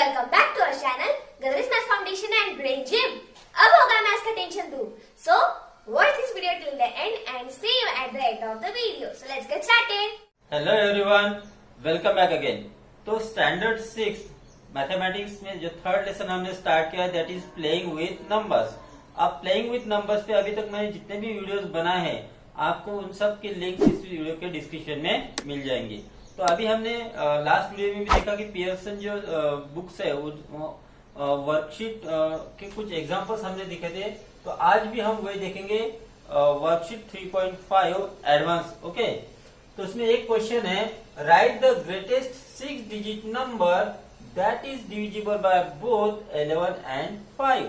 Welcome back to our channel गदरिस maths foundation and brain gym. अब होगा maths का टेंशन दूर। So watch this video till the end and see you at the end of the video. So let's get started. Hello everyone, welcome back again. तो standard 6 mathematics में जो third lesson हमने start किया that is playing with numbers. अब playing with numbers पे अभी तक मैंने जितने भी वीडियोस बनाए हैं आपको उन सब के लिंक इस वीडियो के डिस्क्रिप्शन में मिल जाएंगे। तो अभी हमने लास्ट वीडियो में भी देखा कि पियर्सन जो बुक्स है वर्कशीट के कुछ एग्जांपल्स हमने दिखे थे। तो आज भी हम वही देखेंगे, वर्कशीट 3.5 एडवांस। ओके, तो उसमें एक क्वेश्चन है, right the greatest 6 digit number that is divisible by both 11 and 5।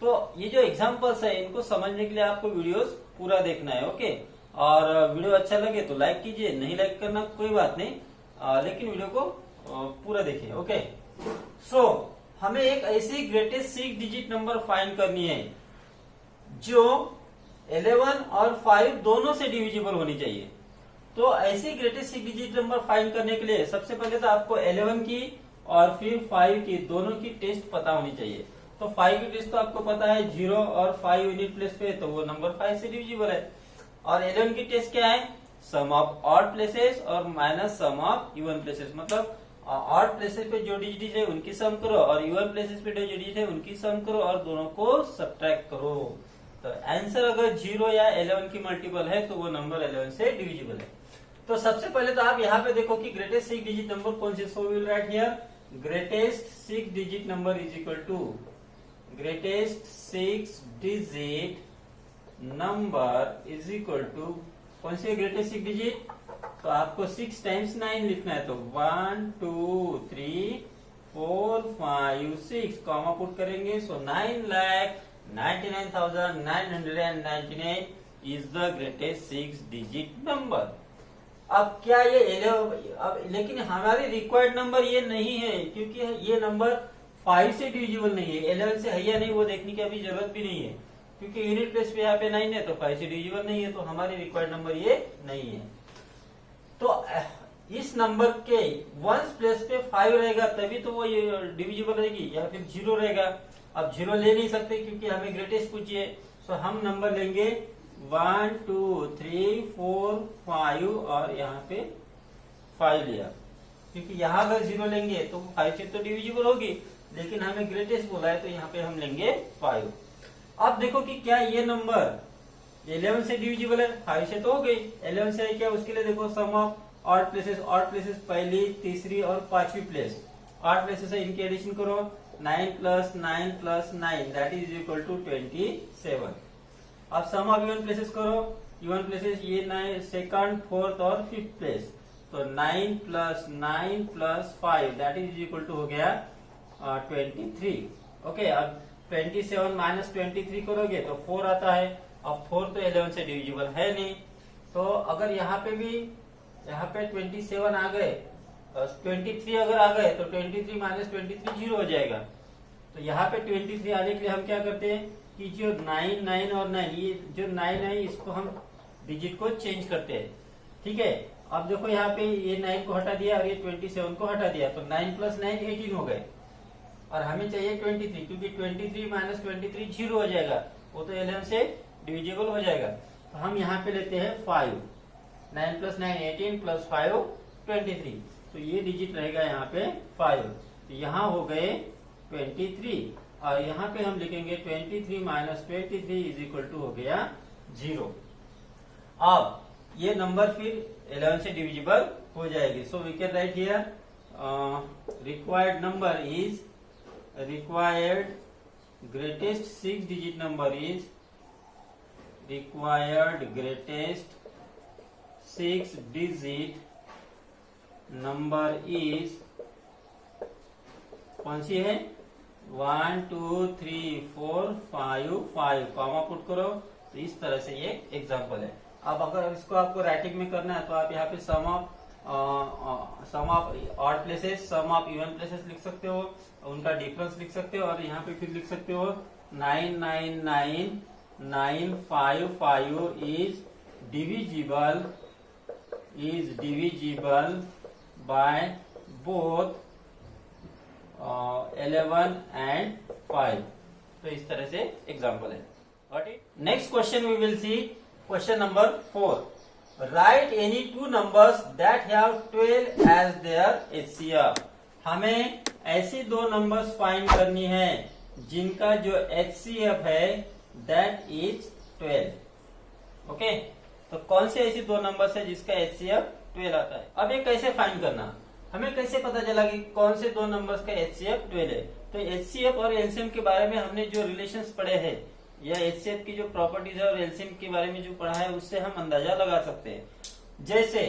तो ये जो एग्जांपल्स है इनको समझने के लिए आपको वीडियोस पूरा देखना है। ओके, और वीडियो अच्छा लगे तो लाइक कीजिए, नहीं लाइक करना कोई बात नहीं, लेकिन वीडियो को पूरा देखिए। ओके, सो हमें एक ऐसी ग्रेटेस्ट 6 डिजिट नंबर फाइंड करनी है जो 11 और 5 दोनों से डिविजिबल होनी चाहिए। तो ऐसी ग्रेटेस्ट 6 डिजिट नंबर फाइंड करने के लिए सबसे पहले तो आपको 11 की और फिर 5 की दोनों की टेस्ट पता होनी चाहिए। तो 5 की टेस्ट तो आपको पता है, 0 और 5 यूनिट प्लेस पे, तो वो नंबर 5 से डिविजिबल है। और 11 की टेस्ट क्या है, सम ऑफ ऑड प्लेसेस और minus sum of even places. मतलब ऑड प्लेसेस पे जो डिजिट है उनकी सम करो और इवन प्लेसेस पे जो डिजिट है उनकी सम करो और दोनों को सब्ट्रैक्ट करो। तो आंसर अगर 0 या 11 की मल्टीपल है तो वो नंबर 11 से डिविजिबल है। तो सबसे पहले तो आप यहाँ पे देखो कि ग्रेटेस्ट 6 डिजिट नंबर कौन से। So will write here greatest 6 digit number is equal to greatest 6 digit number is equal to कौन सी ग्रेटेस्ट 6 डिजिट। तो आपको 6 टाइम्स 9 लिखना है। तो 1 2 3 4 5 6 कॉमा पुट करेंगे। सो 9,99,999 is the greatest 6 digit number. अब क्या ये 11, अब लेकिन हमारी रिक्वायर्ड नंबर ये नहीं है क्योंकि ये नंबर 5 से डिविजिबल नहीं है। 11 से है या नहीं वो देखने की अभी जरूरत भी नहीं है क्योंकि यूनिट प्लेस पे यहाँ पे 9 है तो 5 से डिविजिबल नहीं है। तो हमारी रिक्वायर्ड नंबर ये नहीं है। तो इस नंबर के वंस प्लेस पे 5 रहेगा तभी तो वो ये डिविजिबल रहेगी, या फिर 0 रहेगा। अब 0 ले नहीं सकते क्योंकि हमें ग्रेटेस्ट पूछिए। सो हम नंबर लेंगे 1 2 3 4 5 और यहाँ पे 5 लिया क्योंकि यहाँ अगर 0 लेंगे तो 5 से तो डिविजिबल होगी, लेकिन हमें ग्रेटेस्ट बोला है तो यहाँ पे हम लेंगे 5। अब देखो कि क्या ये नंबर 11 से डिविजिबल है। 5 से तो हो गई, 11 से है क्या, उसके लिए देखो सम ऑफ ऑड प्लेसेस पहली तीसरी और पांचवी प्लेस ऑड प्लेसेस है, इनकी एडिशन करो। 9 plus 9 plus 9 that is equal to 27। अब सम ऑफ इवन प्लेसेस करो। इवन प्लेसेस ये 9 सेकंड फोर्थ और फिफ्थ प्लेस। तो 9 plus 9 plus 5 that is equal to हो गया 23। ओके, अब 27 माइनस 23 करोगे तो 4 आता है। अब 4 तो 11 से डिविजिबल है नहीं, तो अगर यहाँ पे भी 27 आ गए, 23 अगर आ गए तो 23 माइनस 23 0 हो जाएगा। तो यहाँ पे 23 आने के लिए हम क्या करते हैं कि जो 9 9 और 9, ये जो 9 है इसको हम डिजिट को चेंज करते हैं। ठीक है, अब देखो यहाँ पे ये 9 को हटा दिया और ये 27 को हटा दिया, तो 9 प्लस 9 18 हो गए और हमें चाहिए 23 क्योंकि 23 माइनस 23 0 हो जाएगा, वो तो 11 से डिविजिबल हो जाएगा। तो हम यहाँ पे लेते हैं 5। 9 प्लस 9 18 प्लस 5 23, तो ये डिजिट रहेगा यहाँ पे 5। तो यहाँ हो गए 23 और यहाँ पे हम लिखेंगे 23 माइनस 23 इज इक्वल टू हो गया 0। अब ये नंबर फिर 11 से डिविजिबल हो जाएगी। So we can write here required number is required greatest 6 digit number is required greatest 6 digit number is कौन सी है, 1 2 3 4 5 5 कॉमा पुट करो। तो इस तरह से ये एग्जांपल है। अब अगर इसको आपको राइटिंग में करना है तो आप यहाँ पे some of odd places some of even places लिख सकते हो, उनका डिफरेंस लिख सकते हो और यहाँ पे फिर लिख सकते हो 9 9 9 9 5 5 is divisible by both 11 and 5। तो इस तरह से एग्जाम्पल है। Next question we will see question number 4। Write any two numbers that have 12 as their HCF। हमें ऐसी दो नंबर्स फाइंड करनी है जिनका जो HCF है दैट इज 12। ओके, तो कौन से ऐसी दो नंबर्स है जिसका HCF 12 आता है। अब ये कैसे फाइंड करना, हमें कैसे पता चला कि कौन से दो नंबर्स का HCF 12 है। तो HCF और LCM के बारे में हमने जो रिलेशंस पढ़े हैं या HCF की जो प्रॉपर्टीज है और LCM के बारे में जो पढ़ा है उससे हम अंदाजा लगा सकते हैं। जैसे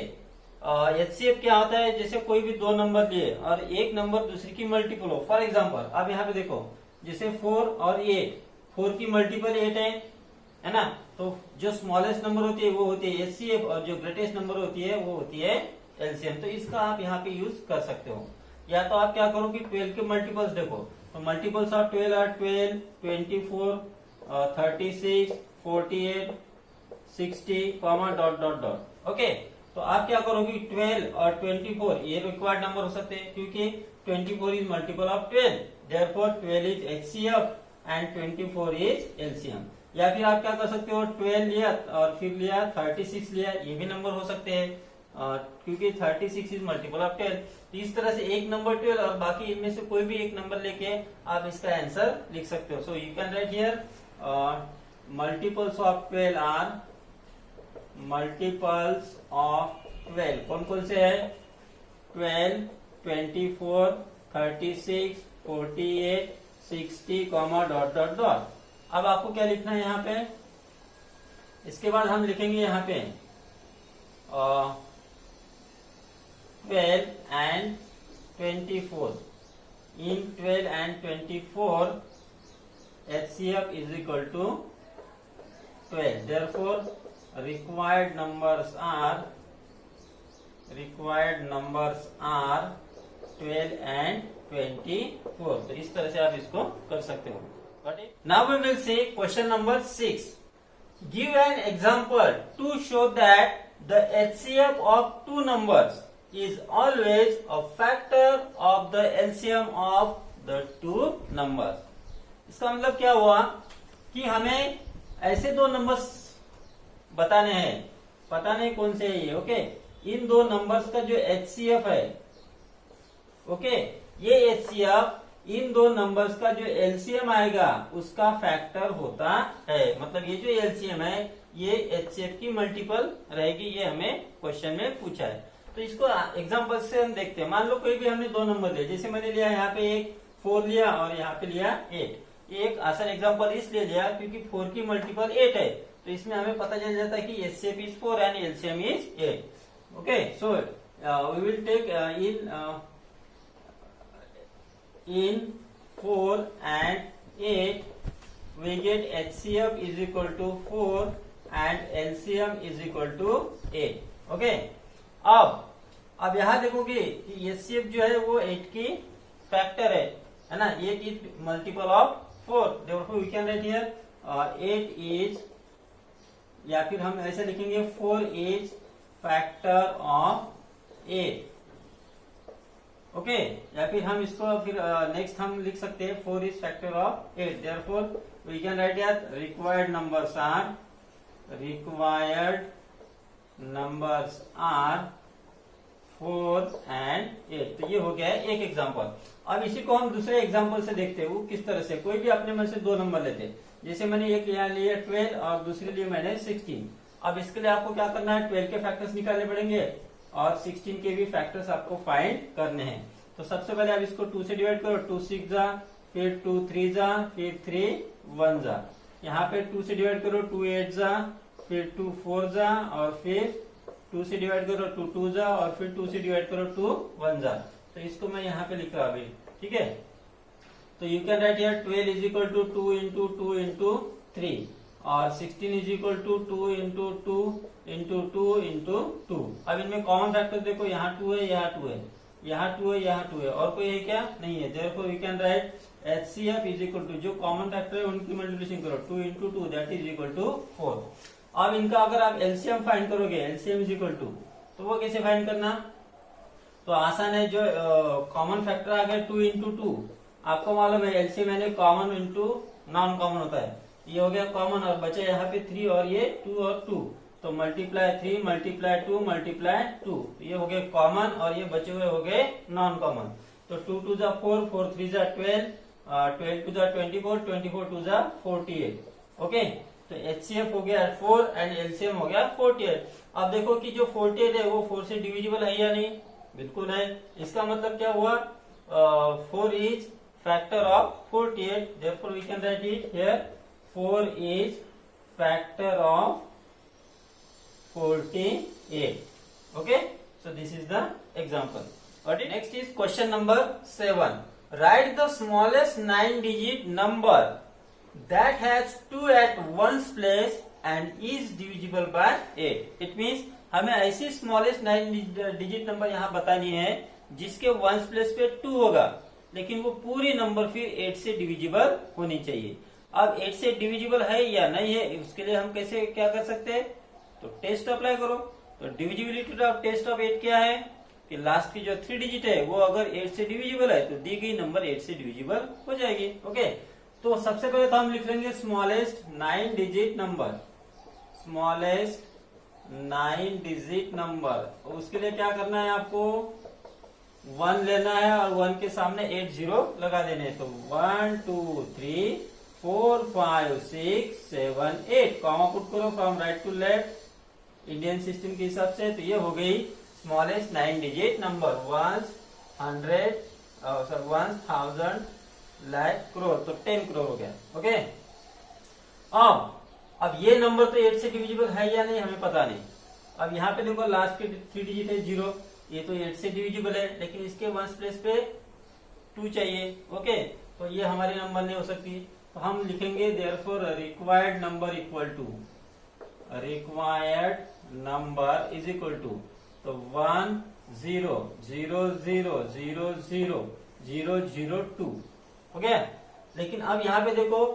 HCF क्या होता है, जैसे कोई भी दो नंबर लिए और एक नंबर दूसरे की मल्टीपल हो। फॉर एग्जाम्पल आप यहाँ पे देखो, जैसे 4 और 8, 4 की मल्टीपल 8 है ना। तो जो स्मॉलेस्ट नंबर होती है वो होती है HCF और जो ग्रेटेस्ट नंबर होती है वो होती है LCM। तो इसका आप यहाँ पे यूज कर सकते हो। या तो आप क्या करो कि 12 के मल्टीपल्स देखो, तो multiples of 12 are 12, 24, 36, 48, 60, dot dot dot. Okay, तो आप क्या करोगे 12 और 24 ये रिक्वायर्ड नंबर हो सकते हैं क्योंकि 24 is multiple of 12, therefore 12 is HCF and 24 is LCM। या फिर आप क्या कर सकते हो 12 लिया और फिर लिया 36 लिया, ये भी नंबर हो सकते हैं क्योंकि 36 इज मल्टीपल ऑफ 10। तो इस तरह से एक नंबर 12 और बाकी इनमें से कोई भी एक नंबर लेके आप इसका आंसर लिख सकते हो। So you can write here multiples of 12 are multiples of 12 कौन कौन से है 12, 24, 36, 48, 60, डॉट डॉट डॉट। अब आपको क्या लिखना है यहाँ पे, इसके बाद हम लिखेंगे यहाँ पे 12 and 24। In 12 and 24 HCF is equal to 12, therefore required numbers are 12 and 24। तो इस तरह से आप इसको कर सकते हो। Now we will see question number 6। Give an example to show that the HCF of two numbers is always a factor of the LCM of the two numbers। इसका मतलब क्या हुआ कि हमें ऐसे दो नंबर्स बताने हैं, पता नहीं कौन से है ये। ओके, इन दो नंबर्स का जो HCF है, ओके, ये HCF इन दो नंबर्स का जो LCM आएगा उसका फैक्टर होता है। मतलब ये जो LCM है ये HCF की मल्टीपल रहेगी, ये हमें क्वेश्चन में पूछा है। तो इसको एग्जांपल से हम देखते हैं। मान लो कोई भी हमने दो नंबर लिया, जैसे मैंने लिया यहाँ पे एक 4 लिया और यहाँ पे लिया 8। एक आसान एग्जांपल इसलिए लिया क्योंकि 4 की मल्टीपल 8 है, तो इसमें हमें पता चल जाता है कि HCF is 4 and LCM is 8। Okay, so we will take in 4 and 8 we get HCF is equal to 4 and LCM is equal to 8। Okay, अब यहाँ देखोगे कि HCF जो है वो 8 की फैक्टर है ना। 8 is multiple of 4, therefore we can write here 8 is, या फिर हम ऐसे लिखेंगे 4 is factor of 8। ओके, या फिर हम इसको फिर नेक्स्ट हम लिख सकते हैं 4 is factor of 8, therefore we can write here required numbers are 4 and 8। तो ये हो गया है एक एग्जांपल। अब इसी को हम दूसरे एग्जांपल से देखते हैं। वो किस तरह से, कोई भी अपने मन से दो नंबर लेते, जैसे मैंने एक यहाँ लिया 12 और दूसरे लिए मैंने 16। अब इसके लिए आपको क्या करना है, 12 के फैक्टर्स निकालने पड़ेंगे और 16 के भी फैक्टर्स आपको फाइंड करने हैं। तो सबसे पहले आप इसको 2 से डिवाइड करो, 2 6 जा, फिर 2 3 जा, फिर 3 1 जा। यहाँ पे 2 से डिवाइड करो, 2 8 जा, फिर 2 4 जा, और फिर 2 से डिवाइड करो 2 2 जा, और फिर 2 से डिवाइड करो 2 1 जा। तो इसको मैं यहाँ पे लिख रहा अभी, ठीक है। तो you can write here 12 is equal to 2 into 2 into 3 और 16 is equal to 2 into 2 into 2 into 2। अब इनमें कॉमन फैक्टर देखो, यहाँ 2 है, यहाँ 2 है, यहाँ 2 है, यहाँ 2 है, और कोई है क्या, नहीं है। Therefore we can write HCF is equal to, जो कॉमन फैक्टर है उनकी मल्टीप्लिकेशन करो, 2 into 2 that is equal to 4। अब इनका अगर आप LCM फाइंड करोगे, LCM इज इक्वल टू, तो वो कैसे फाइंड करना, तो आसान है, जो कॉमन फैक्टर आ गया 2 इंटू 2, आपको मालूम है एलसीएम यानी कॉमन इंटू नॉन कॉमन होता है, ये हो गया कॉमन और बचे यहाँ पे 3 और ये 2 और 2, तो मल्टीप्लाई 3 मल्टीप्लाई 2 मल्टीप्लाई 2, ये हो गए कॉमन और ये बचे हुए हो गए नॉन कॉमन। तो 2 2 जा 4, 4 3 जा 12, 12 2 जा 24, 24 2 जा 48। ओके, तो एचसीएफ हो गया 4 एंड एलसीएम हो गया 48। अब देखो कि जो 48 है वो 4 से डिविजिबल है या नहीं, बिल्कुल है। इसका मतलब क्या हुआ, 4 is factor of 48, therefore we can write it here 4 is factor of 48. Okay, so this is the example. Okay, next is question number 7. Write the smallest 9-digit number that has 2 at ones place and is divisible by 8. It means हमें ऐसी smallest 9-digit number यहाँ बतानी है जिसके ones place पे 2 होगा, लेकिन वो पूरी नंबर फिर 8 से डिविजिबल होनी चाहिए। अब 8 से डिविजिबल है या नहीं है, उसके लिए हम कैसे क्या कर सकते हैं, तो टेस्ट अप्लाई करो। तो डिविजिबिलिटी ऑफ टेस्ट ऑफ 8 क्या है कि लास्ट की जो 3 डिजिट है वो अगर 8 से डिविजिबल है तो दी गई नंबर 8 से डिविजिबल हो जाएगी। ओके, तो सबसे पहले तो हम लिख लेंगे smallest 9-digit number, smallest 9-digit number. उसके लिए क्या करना है, आपको 1 लेना है और 1 के सामने 8 0 लगा देने हैं। तो 1 2 3 4 5 6 7 8, कॉमा पुट करो from right to left Indian system के हिसाब से। तो ये हो गई smallest 9-digit number, 100 1000 lakh crore, तो 10 करोड़ हो गया। ओके, अब ये नंबर तो 8 से डिविजिबल है या नहीं हमें पता नहीं। अब यहाँ पे देखो लास्ट के 3 डिजिट है 0, ये तो 8 से डिविजिबल है, लेकिन इसके वंस प्लेस पे 2 चाहिए। ओके, तो ये हमारी नंबर नहीं हो सकती, तो हम लिखेंगे therefore required number equal to, required number is equal to, तो 1 0 0 0 0 0 0 0 2 हो गया। लेकिन अब यहाँ पे देखो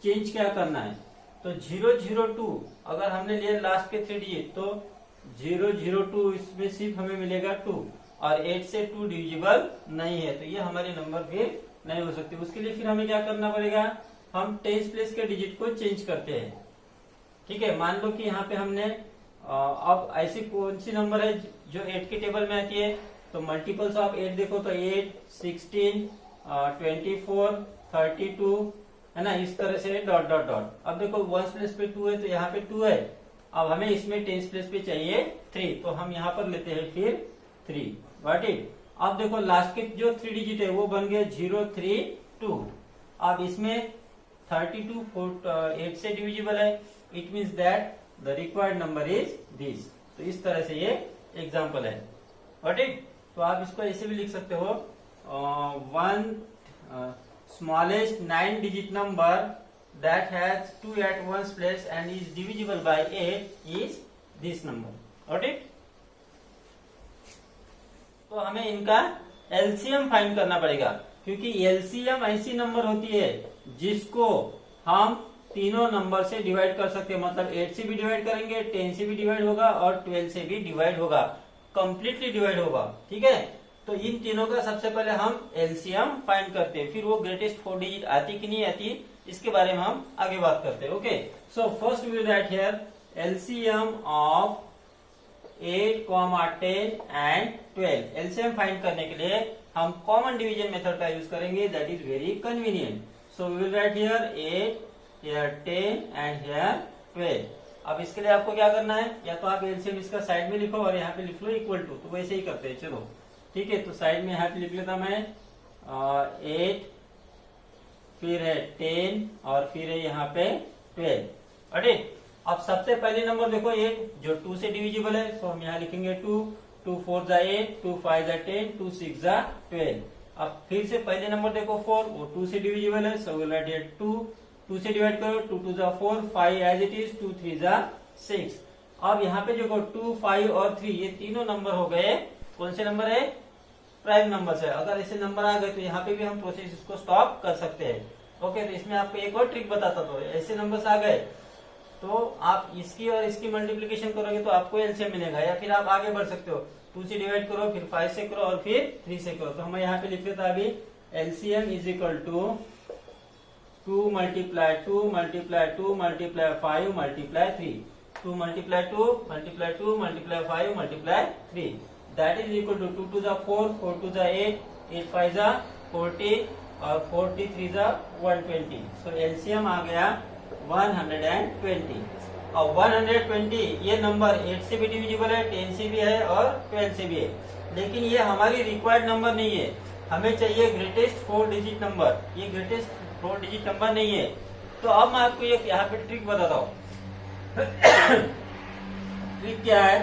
चेंज क्या करना है, तो 0 0 2 अगर हमने लिया लास्ट के 3 डिजिट तो 0 0 2 इसमें सिर्फ हमें मिलेगा 2 और 8 से 2 डिविजिबल नहीं है, तो ये हमारे नंबर फिर नहीं हो सकती। उसके लिए फिर हमें क्या करना पड़ेगा, हम टेंस प्लेस के डिजिट को चेंज करते हैं। ठीक है, मान लो कि यहाँ पे हमने अब ऐसी कौन सी नंबर है जो 8 के टेबल में आती है, तो मल्टीपल्स ऑफ 8 देखो तो 8 16 24 32 है ना, इस तरह से डॉट डॉट डॉट। अब देखो वंस प्लेस पे 2 है तो यहाँ पे 2 है, अब हमें इसमें टेंस प्लेस पे चाहिए 3, तो हम यहाँ पर लेते हैं फिर 3। Got it. अब देखो लास्ट के जो 3 डिजिट है वो बन गया 0 3 2। अब इसमें 32 8 से डिविजिबल है, it means that the required number is this. तो इस तरह से ये एग्जाम्पल है। Got it. तो आप इसको ऐसे भी लिख सकते हो, smallest 9-digit number that has 2 at ones place and is divisible by 8 is this number. Got it? तो हमें इनका एलसीएम फाइंड करना पड़ेगा, क्योंकि एलसीएम ऐसी नंबर होती है जिसको हम तीनों नंबर से डिवाइड कर सकते हैं। मतलब 8 से भी डिवाइड करेंगे, 10 से भी डिवाइड होगा और 12 से भी डिवाइड होगा, कंप्लीटली डिवाइड होगा। ठीक है, तो इन तीनों का सबसे पहले हम एलसीएम फाइंड करते हैं, फिर वो ग्रेटेस्ट 4 डिजिट आती कि नहीं आती इसके बारे में हम आगे बात करते हैं। Okay, so first we will write here LCM of 8, 10 and 12। LCM find करने के लिए हम कॉमन डिवीजन मेथड का यूज करेंगे, that is very convenient. So we will write here 8, here 10 and here 12। अब इसके लिए आपको क्या करना है, या तो आप एलसीएम इसका साइड में लिखो और यहाँ पे लिख लो इक्वल टू, तो वैसे ही करते हैं। चलो ठीक है, तो साइड में यहाँ पे लिख लेता मैं 8, फिर है 10 और फिर है यहाँ पे 12। अरे अब सबसे पहले नंबर देखो 8 जो 2 से डिविजिबल है, तो हम यहाँ लिखेंगे 2, 2 4 जा 8, 2 5 जा 10, 2 6 जा 12। अब फिर से पहले नंबर देखो 4, वो 2 से डिविजिबल है, सो विल राइट हियर 2, 2 से डिवाइड करो, 2 2 जा 4, 5 एज इट इज, 2 3 जा 6। अब यहाँ पे देखो 2, 5 और 3 ये तीनों नंबर हो गए, कौन से नंबर है, प्राइम नंबर है। अगर ऐसे नंबर आ गए तो यहाँ पे भी हम प्रोसेस इसको स्टॉप कर सकते हैं। ओके, तो इसमें आपको एक और ट्रिक बताता हूँ। ऐसे नंबर्स आ गए तो आप इसकी और इसकी मल्टीप्लीकेशन करोगे तो आपको एलसीएम मिलेगा, या फिर आप आगे बढ़ सकते हो, 2 से डिवाइड करो, फिर 5 से करो और फिर 3 से करो। तो हम यहाँ पे लिख लेते हैं अभी LCM is equal to 2 multiply 2 multiply 2 multiply 5 multiply 3, 2 multiply 2 multiply 2 multiply 5 multiply 3, that is equal to 2 to the 4, 4 to the 8, 8 5 जा 40 और 43 जा 120। सो एलसीएम आ गया 120। और 120 ये नंबर 8 से भी डिविजिबल है, 10 से भी है और 12 से भी है, लेकिन ये हमारी रिक्वायर्ड नंबर नहीं है। हमें चाहिए ग्रेटेस्ट 4 डिजिट नंबर, ये ग्रेटेस्ट 4 डिजिट नंबर नहीं है। तो अब मैं आपको एक यहाँ पे ट्रिक बताता हूँ। ट्रिक क्या है,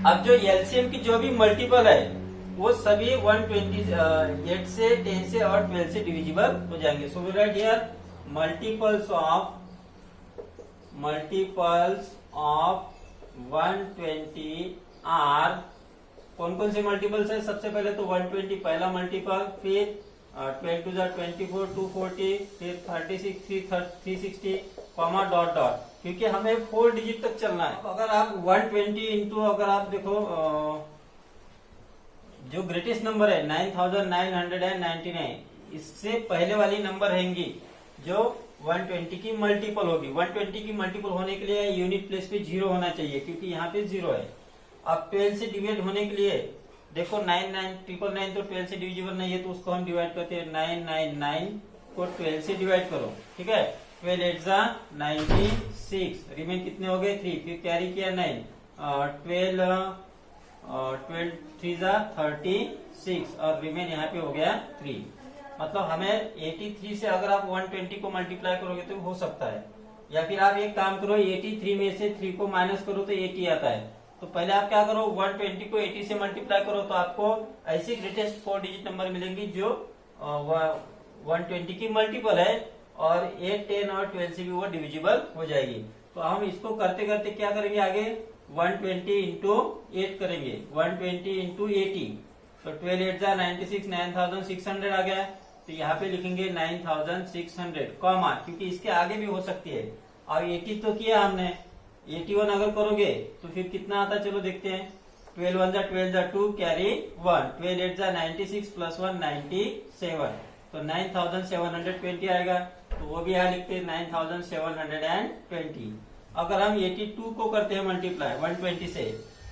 अब जो एलसीएम की जो भी मल्टीपल है वो सभी 128 से, 10 से और 12 से डिविजिबल हो जाएंगे। So we write here multiples of 120 are, कौन कौन से मल्टीपल्स है? सबसे पहले तो 120 पहला मल्टीपल, फिर 12 टू 24 240, फिर 36 360 कॉमा डॉट डॉट, क्योंकि हमें 4 डिजिट तक चलना है। अगर आप 120 इंटू अगर आप देखो जो ग्रेटेस्ट नंबर है 9999, इससे पहले वाली नंबर रहेंगी जो 120 की मल्टीपल होगी। 120 की मल्टीपल होने के लिए यूनिट प्लेस पे 0 होना चाहिए, क्योंकि यहाँ पे 0 है। अब 12 से डिवाइड होने के लिए देखो 9999 तो 12 से डिविजिबल नहीं है, तो उसको हम डिवाइड करते हैं 999 को 12 से डिवाइड करो, ठीक है। 12 8 जा 96, रिमेन कितने हो गए 3, फिर कैरी किया 9, 12 3 जा 36 और रिमेन यहाँ पे हो गया 3। मतलब हमें 83 से अगर आप 120 को मल्टीप्लाई करोगे तो हो सकता है, या फिर आप एक काम करो 83 में से 3 को माइनस करो तो 80 आता है। तो पहले आप क्या करो 120 को 80 से मल्टीप्लाई करो, तो आपको ऐसी ग्रेटेस्ट 4 डिजिट नंबर मिलेंगी जो 120 की मल्टीपल है और 8 10 और 12 से भी वो डिविजिबल हो जाएगी। तो हम इसको करते करते क्या करेंगे आगे 120 इंटू 8 करेंगे, 120 इंटू 80, तो 12 8 जा 96, 9600 आ गया। तो यहाँ पे लिखेंगे 9600 कॉमा, क्योंकि इसके आगे भी हो सकती है। अब 80 तो किया हमने, 81 अगर करोगे तो फिर कितना आता चलो देखते हैं। 12 1 जा 12 जा 2 कैरी 1, 12 8 जा 96 प्लस 1 97, तो 9720 आएगा। तो वो भी यहाँ लिखते हैं 9720। अगर हम 82 को करते हैं मल्टीप्लाई 120 से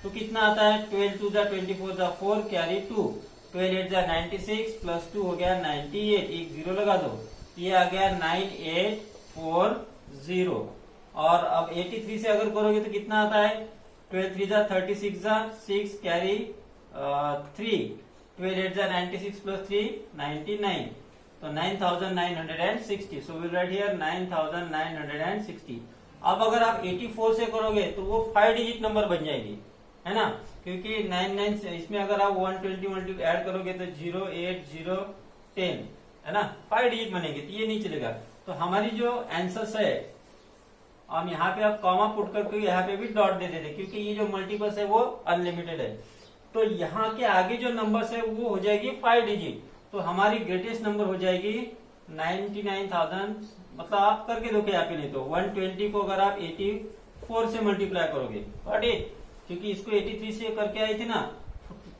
तो कितना आता है 12 2 जा 24 जा 4 कैरी 2, 12 8 जा 96 प्लस 2 हो गया 98, एक 0 लगा दो, ये आ गया 9840। और अब 83 से अगर करोगे तो कितना आता है 12 3 जा 36 जा 6 कैरी 3, 12 8 जा 96 प्लस 3 99, तो 9960। सो विल राइट हियर 9960। अब अगर आप 84 से करोगे तो वो 5 डिजिट नंबर बन जाएगी, है ना, क्योंकि 99 से इसमें अगर आप 120 मल्टीपल ऐड करोगे तो 0 8 0 10, है ना, 5 डिजिट बनेंगे, तो ये नहीं चलेगा। तो हमारी जो आंसर्स है हम यहाँ पे आप कॉमा पुट करके यहाँ पे भी डॉट दे देते, क्योंकि ये जो मल्टीपल्स है वो अनलिमिटेड है। तो यहाँ के आगे जो नंबर्स है वो हो जाएगी 5 डिजिट, तो हमारी ग्रेटेस्ट नंबर हो जाएगी 99,000। मतलब आप करके देखो यहाँ पे, नहीं तो 120 को अगर आप 84 से मल्टीप्लाई करोगे, क्योंकि इसको 83 से करके आई थी ना,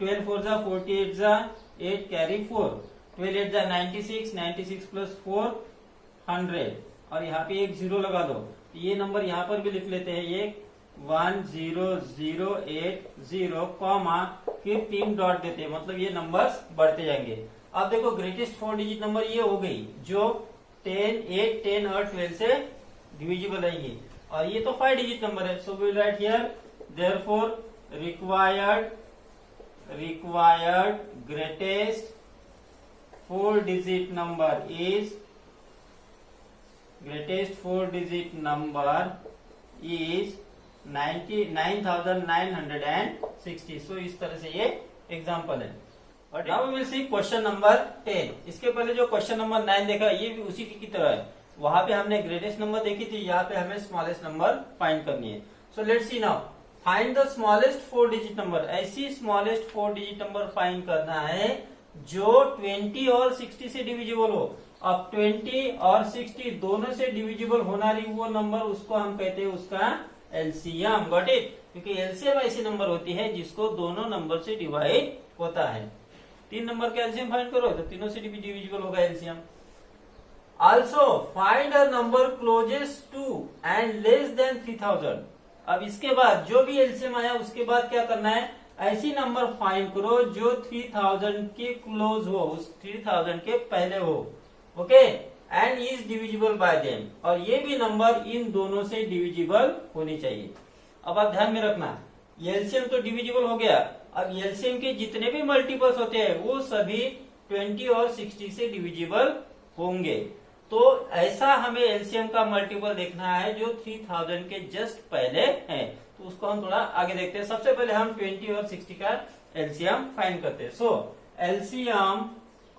12 4 जा 48 जा 8 कैरी 4, 12 8 जा 96, 96 प्लस 4 100, और यहाँ पे एक 0 लगा दो। ये नंबर यहाँ पर भी लिख लेते हैं, ये 10080 कॉमा फिर 3 डॉट देते हैं, मतलब ये नंबर्स बढ़ते जाएंगे। अब देखो ग्रेटेस्ट 4 डिजिट नंबर ये हो गई जो 10 8 10 और 12 से डिविजिबल रहेंगी, और ये तो 5 डिजिट नंबर है। So we will write here therefore required greatest 4 digit number is 99,960। So इस तरह से ये एग्जाम्पल है। Now we will see question number 10। इसके पहले जो क्वेश्चन नंबर 9 देखा ये भी उसी की तरह है, वहां पे हमने ग्रेटेस्ट नंबर देखी थी, यहाँ पे हमें स्मॉलेस्ट नंबर फाइंड करनी है। So let's see now find the smallest 4 digit number. ऐसी स्मॉलेस्ट 4 डिजिट नंबर फाइंड करना है जो 20 और 60 से डिविजिबल हो। अब 20 और 60 दोनों से डिविजिबल होना रही वो नंबर, उसको हम कहते हैं उसका एलसीएम। Got it? क्योंकि एलसीएम ऐसी नंबर होती है जिसको दोनों नंबर से डिवाइड होता है। 3 नंबर का एलसीएम फाइंड करो तो तीनों से डिविजिबल होगा LCM. Also find a number closest to and less than 3000। अब इसके बाद जो भी एलसीएम आया उसके बाद क्या करना है, ऐसी नंबर फाइंड करो जो 3000 के क्लोज हो, उस 3000 के पहले हो। Okay, and is divisible bye them, और ये भी नंबर इन दोनों से डिविजिबल होनी चाहिए। अब आप ध्यान में रखना, एलसीएम तो डिविजिबल हो गया, अब एलसीएम के जितने भी मल्टीपल्स होते हैं वो सभी 20 और 60 से डिविजिबल होंगे। तो ऐसा हमें एलसीएम का मल्टीपल देखना है जो 3000 के जस्ट पहले है। तो उसको हम थोड़ा आगे देखते हैं। सबसे पहले हम 20 और 60 का एलसीएम फाइंड करते हैं। सो एलसीएम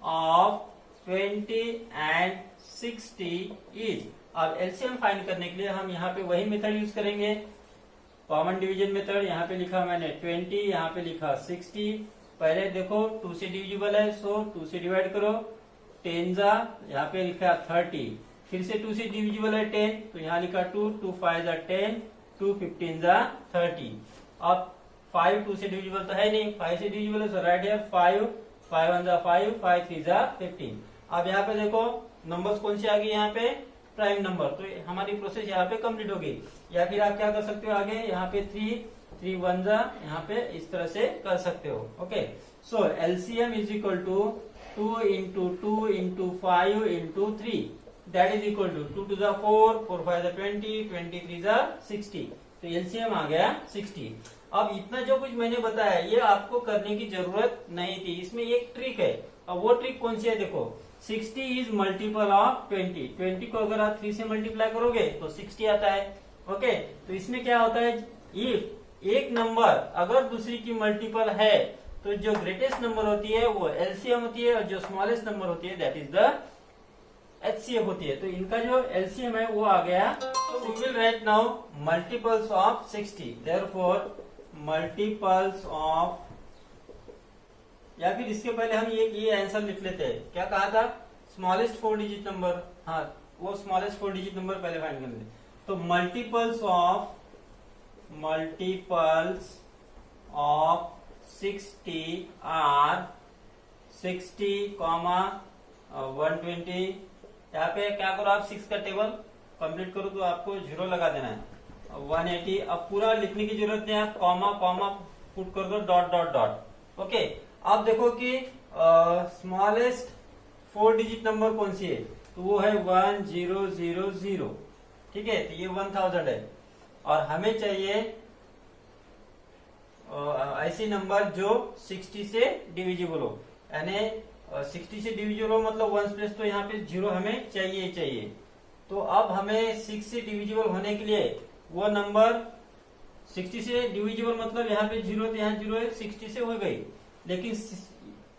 ऑफ 20 एंड 60 इज, अब एलसीएम फाइंड करने के लिए हम यहाँ पे वही मेथड यूज करेंगे, कॉमन डिवीजन मेथड। यहाँ पे लिखा मैंने 20, यहाँ पे लिखा 60। पहले देखो 2 से डिविजिबल है, सो 2 से डिवाइड करो, 10 जा, यहाँ पे लिखा 30, फिर से 2 से डिविजिबल है 10, तो यहाँ लिखा 2, 2 5 जा 10, 2 15 जा 30। अब 5 2 से डिविजिबल तो है नहीं, 5 से डिविजिबल है, सो राइट है 5, 5 1 जा 5, 5 3 जा 15। अब यहाँ पे देखो नंबर्स कौन से आ गए, यहाँ पे प्राइम नंबर, तो हमारी प्रोसेस यहाँ पे कंप्लीट होगी। या फिर आप क्या कर सकते हो आगे, यहाँ पे 3 1 जा, यहाँ पे इस तरह से कर सकते हो। Okay, so LCM is equal to 2 into 2 into 5 into 3, that is equal to 2 to the 4, 4 5 the 20, 23 the 60। तो एलसीएम आ गया 60। अब इतना जो कुछ मैंने बताया ये आपको करने की जरूरत नहीं थी, इसमें एक ट्रिक है। अब वो ट्रिक कौन सी है, देखो 60 इज मल्टीपल ऑफ 20। 20 को अगर आप 3 से मल्टीप्लाई करोगे तो 60 आता है। ओके, तो इसमें क्या होता है, इफ एक नंबर अगर दूसरी की मल्टीपल है तो जो ग्रेटेस्ट नंबर होती है वो एलसीएम होती है, और जो स्मॉलेस्ट नंबर होती है दैट इज द एचसीएफ होती है। तो इनका जो एलसीएम है वो आ गया। तो we will write now multiples of 60, therefore multiples of, या फिर इसके पहले हम ये आंसर लिख लेते हैं। क्या कहा था, स्मॉलेस्ट 4 डिजिट नंबर, हाँ वो स्मॉलेस्ट 4 डिजिट नंबर पहले फाइंड कर लेते। तो मल्टीपल्स ऑफ 60 आर 60, 120। यहाँ पे क्या करो आप 6 का टेबल कंप्लीट करो तो आपको 0 लगा देना है। 180, अब पूरा लिखने की जरूरत नहीं है, आप कॉमा कॉमा पुट कर दो, डॉट डॉट डॉट। ओके, अब देखो कि स्मॉलेस्ट 4 डिजिट नंबर कौन सी है, तो वो है 1000। ठीक है, तो ये 1000 है, और हमें चाहिए ऐसी नंबर जो 60 से डिविजिबल हो, यानी 60 से डिविजिबल हो मतलब 1 प्लस, तो यहाँ पे 0 हमें चाहिए। तो अब हमें 6 से डिविजिबल होने के लिए वो नंबर 60 से डिविजिबल मतलब यहाँ पे 0, तो यहाँ 0 है, 60 से हो गई। लेकिन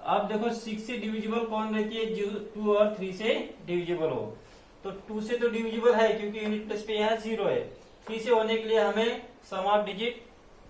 अब देखो 6 से डिविजिबल कौन रहती है, 2 और 3 से डिविजिबल हो। तो 2 से तो डिविजिबल है क्योंकि यूनिट प्लेस पे यहाँ 0 है। 3 से होने के लिए हमें सम ऑफ डिजिट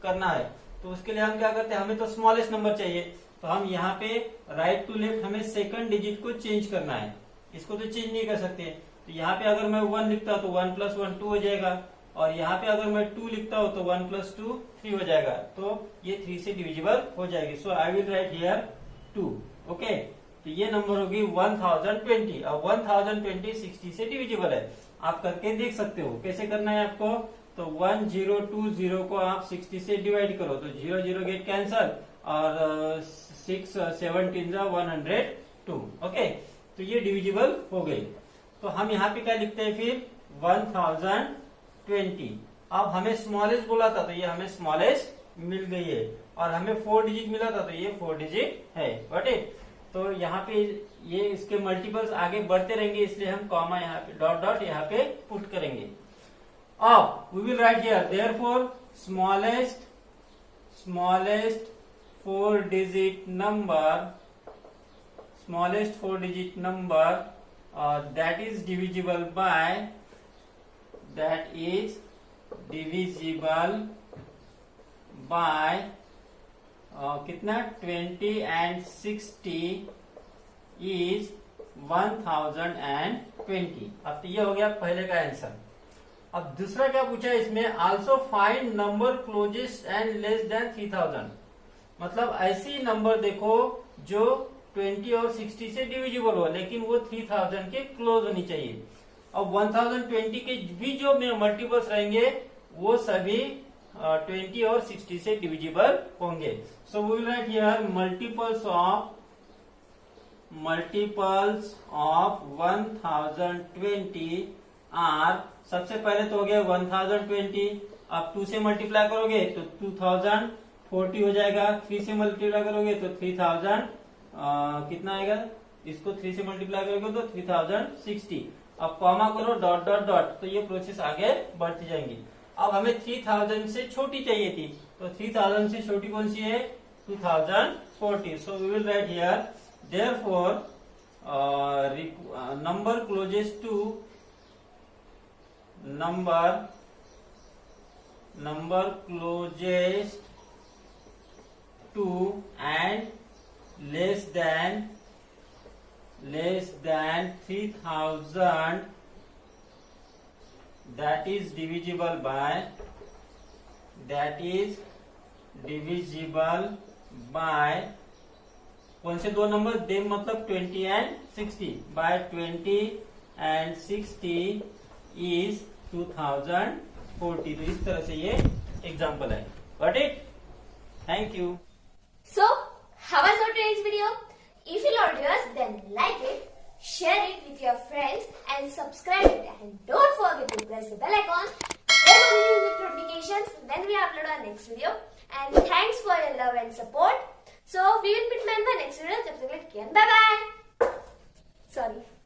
करना है, तो उसके लिए हम क्या करते हैं, हमें तो स्मॉलेस्ट नंबर चाहिए, तो हम यहाँ पे राइट टू लेफ्ट हमें सेकंड डिजिट को चेंज करना है। इसको तो चेंज नहीं कर सकते, तो यहाँ पे अगर मैं 1 लिखता तो 1 + 1 2 हो जाएगा, और यहाँ पे अगर मैं 2 लिखता हूँ तो 1 + 2 3 हो जाएगा। तो ये 3 से डिविजिबल हो जाएगी। So I will write here 2। Okay, तो ये नंबर होगी 1020। अब 1020 60 से डिविजिबल है, आप करके देख सकते हो। कैसे करना है आपको, तो 1020 को आप 60 से डिवाइड करो तो 0 0 गेट कैंसल, और 6 17 102। ओके, तो ये डिविजिबल हो गई। तो हम यहाँ पे क्या लिखते हैं फिर 1020। अब हमें स्मॉलेस्ट बोला था तो ये हमें स्मॉलेस्ट मिल गई है, और हमें 4 डिजिट मिला था तो ये 4 डिजिट है। Got it. तो यहाँ पे ये इसके मल्टीपल्स आगे बढ़ते रहेंगे, इसलिए हम कॉमा यहाँ पे डॉट डॉट यहाँ पे पुट करेंगे। अब we will write here therefore smallest 4 digit number that is divisible by कितना 20 and 60 is 1020। अब तो ये हो गया पहले का आंसर। अब दूसरा क्या पूछा है इसमें, also find number closest and less than 3000। मतलब ऐसी नंबर देखो जो 20 और 60 से डिविजिबल हो, लेकिन वो 3000 के क्लोज होनी चाहिए। अब 1020 के भी जो मल्टीपल्स रहेंगे वो सभी 20 और 60 से डिविजिबल होंगे। So we will write here multiples of 1020 are, सबसे पहले तो हो गया 1020, अब 2 से मल्टीप्लाई करोगे तो 2040 हो जाएगा, 3 से मल्टीप्लाई करोगे तो 3000 कितना आएगा, इसको 3 से मल्टीप्लाई करोगे तो 3060। अब कॉमा करो, डॉट डॉट डॉट, तो ये प्रोसेस आगे बढ़ती जाएंगी। अब हमें 3000 से छोटी चाहिए थी, तो 3000 से छोटी कौन सी है, 2040। So we will write here therefore number closest to number closest to and less than 3000 that is divisible by कौन से दो नंबर दे, मतलब 20 एंड 60, बाय 20 एंड 60 इज 2040। तो इस तरह से ये एग्जाम्पल है। Got it? Thank you. So, how was your today's video? If you loved yours, then like it, share it with your friends and subscribe it. And don't forget to press the bell icon. Then only you get notifications when we upload our next video. And thanks for your love and support. So, we will meet in my next video. Bye bye. Sorry.